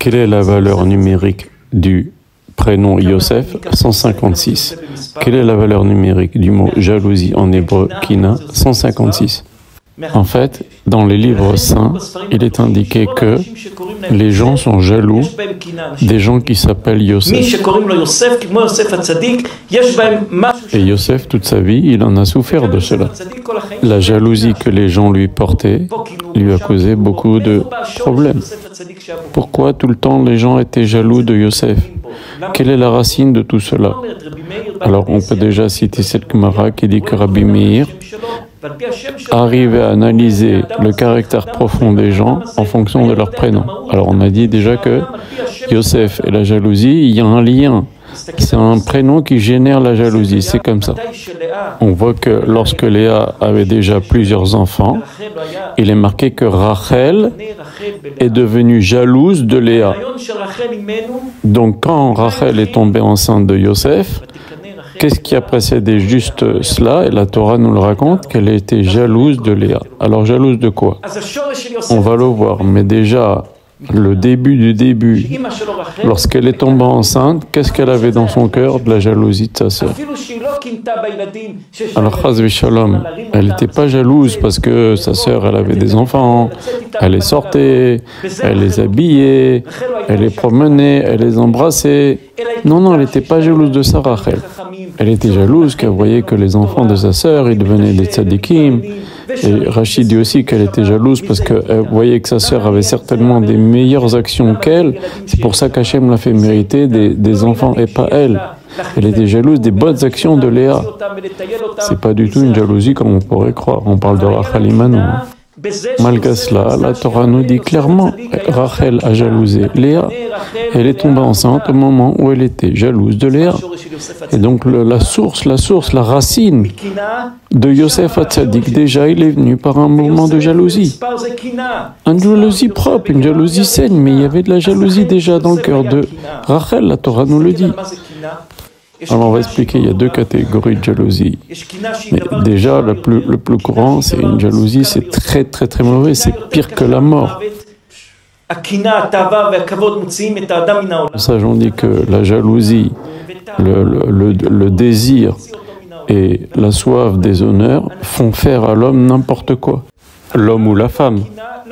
Quelle est la valeur numérique du prénom Yosef? 156. Quelle est la valeur numérique du mot jalousie en hébreu kina? 156. En fait, dans les livres saints, il est indiqué que les gens sont jaloux des gens qui s'appellent Yosef. Et Yosef, toute sa vie, il en a souffert de cela. La jalousie que les gens lui portaient lui a causé beaucoup de problèmes. Pourquoi tout le temps les gens étaient jaloux de Yosef? Quelle est la racine de tout cela? Alors on peut déjà citer cette Gemara qui dit que Rabbi Meir arrive à analyser le caractère profond des gens en fonction de leur prénom. Alors on a dit déjà que Yosef et la jalousie, il y a un lien. C'est un prénom qui génère la jalousie, c'est comme ça. On voit que lorsque Léa avait déjà plusieurs enfants, il est marqué que Rachel est devenue jalouse de Léa. Donc quand Rachel est tombée enceinte de Yosef, qu'est-ce qui a précédé juste cela? Et la Torah nous le raconte, qu'elle était jalouse de Léa. Alors jalouse de quoi? On va le voir, mais déjà, le début du début, lorsqu'elle est tombée enceinte, qu'est-ce qu'elle avait dans son cœur? De la jalousie de sa sœur. Alors, Chaz v'Shalom, elle n'était pas jalouse parce que sa sœur, elle avait des enfants, elle les sortait, elle les habillait, elle les promenait, elle les embrassait. Non, elle n'était pas jalouse de ça, Rachel. Elle était jalouse qu'elle voyait que les enfants de sa sœur, ils devenaient des tzadikim. Et Rachid dit aussi qu'elle était jalouse parce qu'elle voyait que sa sœur avait certainement des meilleures actions qu'elle. C'est pour ça qu'Hachem l'a fait mériter des enfants et pas elle. Elle était jalouse des bonnes actions de Léa. C'est pas du tout une jalousie comme on pourrait croire. On parle de Rachel Imanu. Malgré cela, la Torah nous dit clairement Rachel a jalousé Léa. Elle est tombée enceinte au moment où elle était jalouse de Léa. Et donc la source, la racine de Yosef Hatzadik, déjà il est venu par un moment de jalousie. Une jalousie propre, une jalousie saine, mais il y avait de la jalousie déjà dans le cœur de Rachel, la Torah nous le dit. Alors on va expliquer, il y a deux catégories de jalousie. Mais déjà, le plus courant, c'est une jalousie, c'est très très très mauvais, c'est pire que la mort. Ça, j'en dis que la jalousie, le désir et la soif des honneurs font faire à l'homme n'importe quoi. L'homme ou la femme.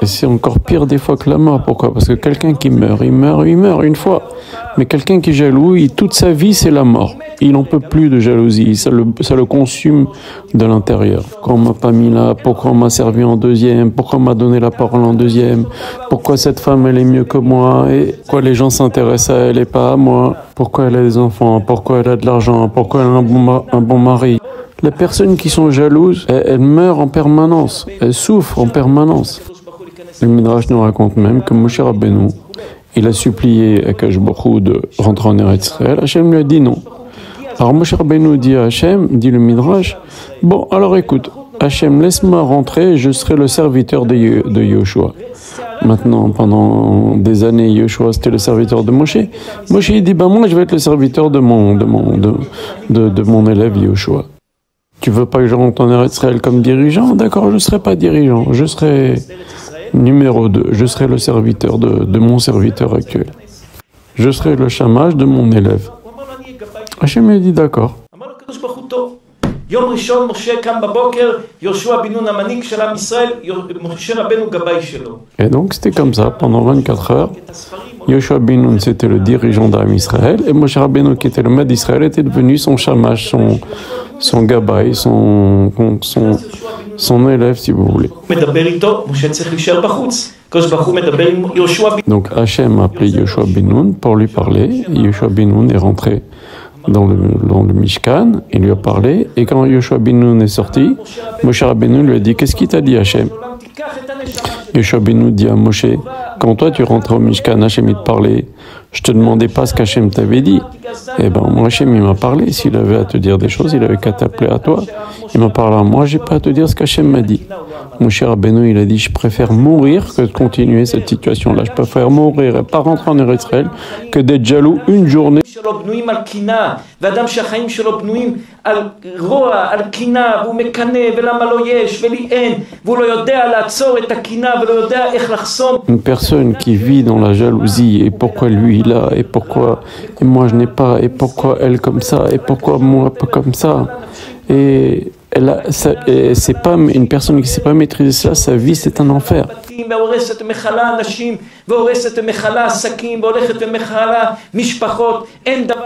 Et c'est encore pire des fois que la mort. Pourquoi? Parce que quelqu'un qui meurt, il meurt une fois. Mais quelqu'un qui est jaloux, toute sa vie, c'est la mort. Il n'en peut plus de jalousie. Ça le consume de l'intérieur. Pourquoi on m'a pas mis là? Pourquoi on m'a servi en deuxième? Pourquoi on m'a donné la parole en deuxième? Pourquoi cette femme, elle est mieux que moi? Et pourquoi les gens s'intéressent à elle et pas à moi? Pourquoi elle a des enfants? Pourquoi elle a de l'argent? Pourquoi elle a un bon mari? Les personnes qui sont jalouses, elles meurent en permanence. Elles souffrent en permanence. Le Midrash nous raconte même que Moshe Rabbeinu, il a supplié à Akash Baruch de rentrer en Eretz Israël. Hachem lui a dit non. Alors Moshe Rabbeinu dit à Hachem, dit le Midrash, bon alors écoute, Hachem laisse-moi rentrer, je serai le serviteur de Yoshua. Maintenant, pendant des années, Yoshua c'était le serviteur de Moshe. Moshe il dit, moi je vais être le serviteur de mon élève Yoshua. Tu veux pas que je rentre en Eretz Israël comme dirigeant? D'accord, je ne serai pas dirigeant, je serai numéro 2, je serai le serviteur de mon serviteur actuel. Je serai le chômage de mon élève. Hachem m'a dit d'accord. Et donc c'était comme ça, pendant 24 heures, Yoshua bin Nun c'était le dirigeant d'Am Israël, et Moshe Rabbeinu qui était le maître d'Israël était devenu son chômage, son gabaï, son élève si vous voulez. Donc Hachem a appelé Yoshua bin Nun pour lui parler. Yoshua bin Nun est rentré dans le Mishkan, il lui a parlé, et quand Yoshua bin Nun est sorti, Moshe Rabbeinu lui a dit, qu'est-ce qu'il t'a dit Hachem? Yoshua bin Nun dit à Moshe, quand toi tu rentres au Mishkan, Hachem il te parlait, je te demandais pas ce qu'Hachem t'avait dit. Eh ben, moi, Hachem, il m'a parlé. S'il avait à te dire des choses, il avait qu'à t'appeler à toi. Il m'a parlé à moi, j'ai pas à te dire ce qu'Hachem m'a dit. Mon cher Rabbeinu, il a dit, je préfère mourir que de continuer cette situation-là. Je préfère mourir et pas rentrer en Israël que d'être jaloux une journée. Une personne qui vit dans la jalousie, et pourquoi lui il a, et pourquoi et moi je n'ai pas, et pourquoi elle comme ça, et pourquoi moi pas comme ça. Et c'est pas une personne qui ne sait pas maîtriser cela, sa vie c'est un enfer.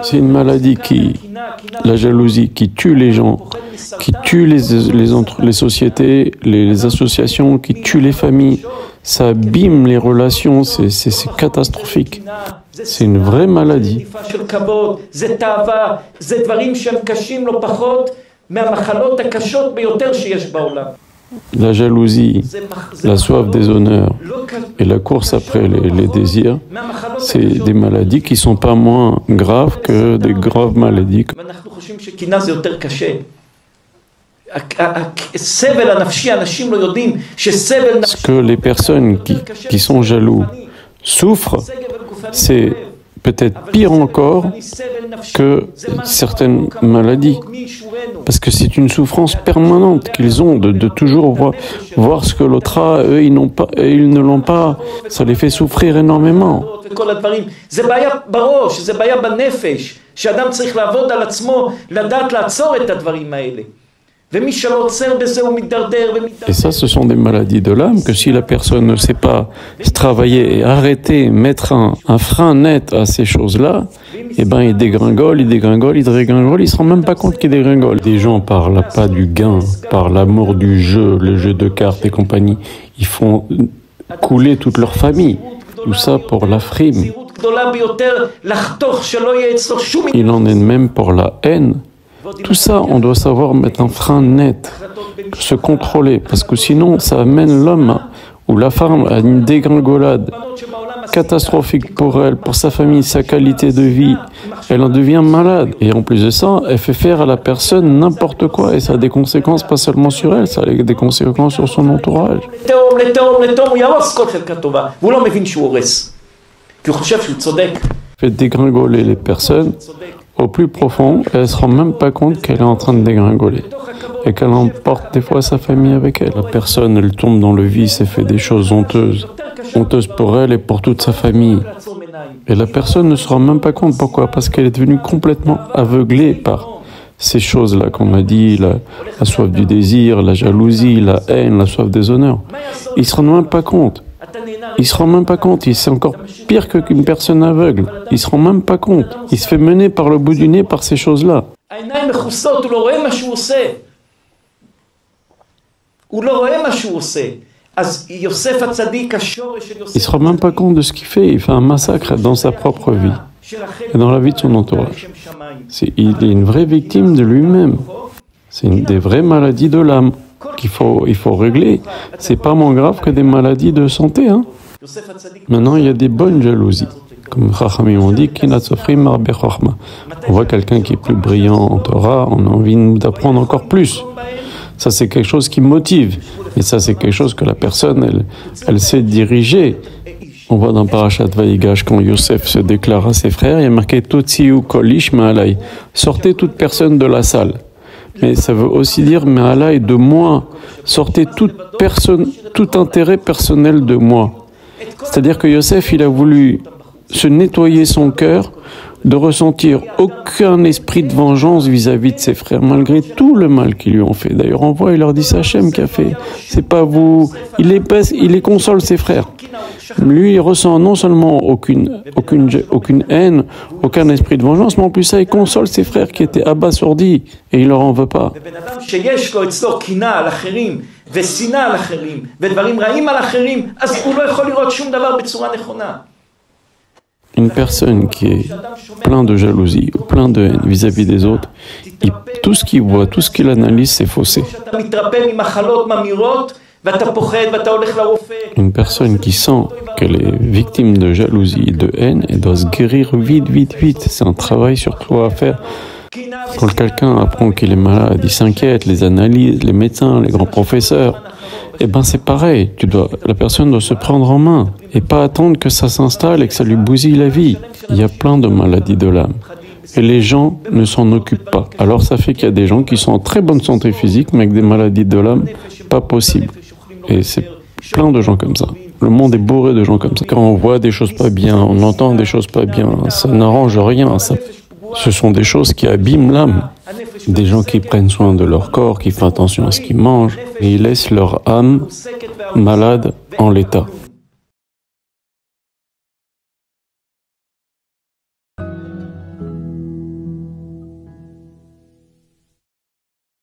C'est une maladie la jalousie, qui tue les gens, qui tue les sociétés, les associations, qui tue les familles. Ça abîme les relations, c'est catastrophique. C'est une vraie maladie. La jalousie, la soif des honneurs et la course après les désirs, c'est des maladies qui ne sont pas moins graves que des graves maladies. Ce que les personnes qui sont jaloux souffrent, c'est peut-être pire encore que certaines maladies. Parce que c'est une souffrance permanente qu'ils ont de toujours voir ce que l'autre a, eux ils n'ont pas, et ils ne l'ont pas. Ça les fait souffrir énormément. Et ça, ce sont des maladies de l'âme que si la personne ne sait pas travailler et arrêter, mettre un frein net à ces choses-là, eh ben il dégringole, il ne se rend même pas compte qu'il dégringole. Des gens par l'appât du gain, par l'amour du jeu, le jeu de cartes et compagnie, ils font couler toute leur famille. Tout ça pour la frime. Il en est de même pour la haine. Tout ça, on doit savoir mettre un frein net, se contrôler, parce que sinon, ça amène l'homme ou la femme à une dégringolade catastrophique pour elle, pour sa famille, sa qualité de vie. Elle en devient malade. Et en plus de ça, elle fait faire à la personne n'importe quoi. Et ça a des conséquences pas seulement sur elle, ça a des conséquences sur son entourage. Fait dégringoler les personnes au plus profond, et elle ne se rend même pas compte qu'elle est en train de dégringoler et qu'elle emporte des fois sa famille avec elle. La personne, elle tombe dans le vice et fait des choses honteuses pour elle et pour toute sa famille. Et la personne ne se rend même pas compte. Pourquoi? Parce qu'elle est devenue complètement aveuglée par ces choses-là qu'on a dit, la soif du désir, la jalousie, la haine, la soif des honneurs. Ils ne se rendent même pas compte. Il se rend même pas compte, c'est encore pire qu'une personne aveugle. Il se rend même pas compte. Il se fait mener par le bout du nez par ces choses-là. Il se rend même pas compte de ce qu'il fait. Il fait un massacre dans sa propre vie et dans la vie de son entourage. Il est une vraie victime de lui-même. C'est des vraies maladies de l'âme qu'il faut régler. C'est pas moins grave que des maladies de santé. Hein. Maintenant, il y a des bonnes jalousies. Comme Chachamim ont dit, on voit quelqu'un qui est plus brillant en Torah, on a envie d'apprendre encore plus. Ça, c'est quelque chose qui motive. Et ça, c'est quelque chose que la personne, elle sait diriger. On voit dans Parashat Vayigash, quand Yosef se déclare à ses frères, il y a marqué « Totsiu kol ish ma'alai » « Sortez toute personne de la salle ». Mais ça veut aussi dire « Ma'alai » de moi. Sortez toute personne, tout intérêt personnel de moi. C'est-à-dire que Yosef, il a voulu se nettoyer son cœur, de ressentir aucun esprit de vengeance vis-à-vis de ses frères, malgré tout le mal qu'ils lui ont fait. D'ailleurs, on voit, il leur dit, c'est Hachem qui a fait, c'est pas vous. Il les console, ses frères. Lui, il ressent non seulement aucune haine, aucun esprit de vengeance, mais en plus ça, il console ses frères qui étaient abasourdis, et il leur en veut pas. Une personne qui est plein de jalousie, plein de haine vis-à-vis des autres, tout ce qu'il voit, tout ce qu'il analyse, c'est faussé. Une personne qui sent elle est victime de jalousie, de haine, elle doit se guérir vite, vite, vite. C'est un travail sur toi à faire. Quand quelqu'un apprend qu'il est malade, il s'inquiète, les analyses, les médecins, les grands professeurs, eh ben c'est pareil. La personne doit se prendre en main et pas attendre que ça s'installe et que ça lui bousille la vie. Il y a plein de maladies de l'âme. Et les gens ne s'en occupent pas. Alors ça fait qu'il y a des gens qui sont en très bonne santé physique, mais avec des maladies de l'âme, pas possible. Et c'est plein de gens comme ça. Le monde est bourré de gens comme ça. Quand on voit des choses pas bien, on entend des choses pas bien, ça n'arrange rien. Ce sont des choses qui abîment l'âme. Des gens qui prennent soin de leur corps, qui font attention à ce qu'ils mangent, et ils laissent leur âme malade en l'état.